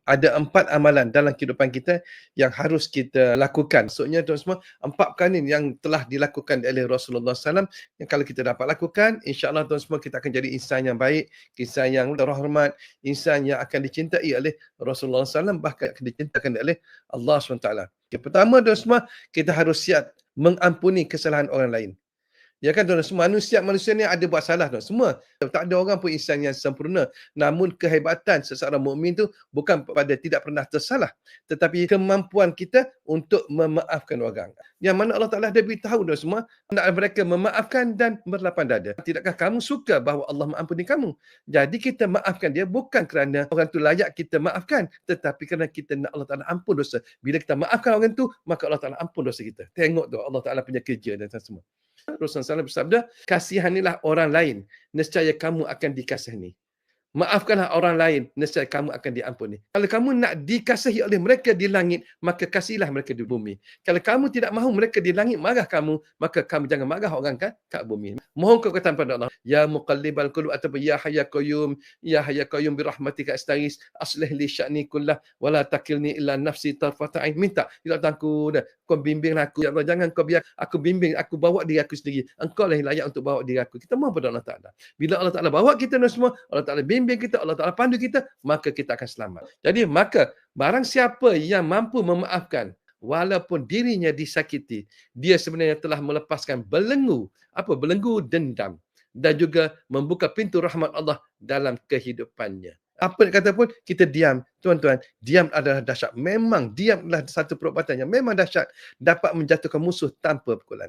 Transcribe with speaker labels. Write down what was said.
Speaker 1: Ada 4 amalan dalam kehidupan kita yang harus kita lakukan. Maksudnya tuan semua, 4 perkara ni yang telah dilakukan oleh Rasulullah SAW, yang kalau kita dapat lakukan, insya-Allah tuan semua kita akan jadi insan yang baik, insan yang terhormat, insan yang akan dicintai oleh Rasulullah SAW, bahkan akan dicintakan oleh Allah SWT. Yang pertama tuan semua, kita harus siap mengampuni kesalahan orang lain. Ya kan tuan, semua manusia ni ada buat salah tuan. Semua. Tak ada orang pun insan yang sempurna. Namun kehebatan seseorang mukmin tu bukan pada tidak pernah tersalah, tetapi kemampuan kita untuk memaafkan orang. Yang mana Allah Taala dah beritahu tuan semua, hendaklah mereka memaafkan dan berlapang dada. Tidakkah kamu suka bahawa Allah mengampuni kamu? Jadi kita maafkan dia bukan kerana orang tu layak kita maafkan, tetapi kerana kita nak Allah Taala ampun dosa. Bila kita maafkan orang tu, maka Allah Taala ampun dosa kita. Tengok tu Allah Taala punya kerja dan semua. Rasulullah SAW bersabda, kasihanilah orang lain, nescaya kamu akan dikasihi. Maafkanlah orang lain, nescaya kamu akan diampuni. Kalau kamu nak dikasihi oleh mereka di langit, maka kasihilah mereka di bumi. Kalau kamu tidak mahu mereka di langit marah kamu, maka kamu jangan marah orang kat bumi. Mohon kekuatan pada Allah. Ya muqallibal qulub ataupun ya hayya qayyum birahmatika astaghis aslih li sya'ni kullah wala takilni illa nafsi tarfata ain. Minta, ya Allah, kau bimbinglah aku. Ya Allah, jangan kau biar aku bimbing, aku bawa diri aku sendiri. Engkau lah yang layak untuk bawa diri aku. Kita mohon pada Allah Taala. Bila Allah Taala bawa kita semua, Allah Taala bimbing kita, Allah Taala pandu kita, maka kita akan selamat. Jadi maka barang siapa yang mampu memaafkan walaupun dirinya disakiti, dia sebenarnya telah melepaskan belenggu dendam dan juga membuka pintu rahmat Allah dalam kehidupannya. Apa kata pun kita diam. Tuan-tuan, diam adalah dahsyat. Memang diam adalah satu perubatan yang memang dahsyat, dapat menjatuhkan musuh tanpa pukulan.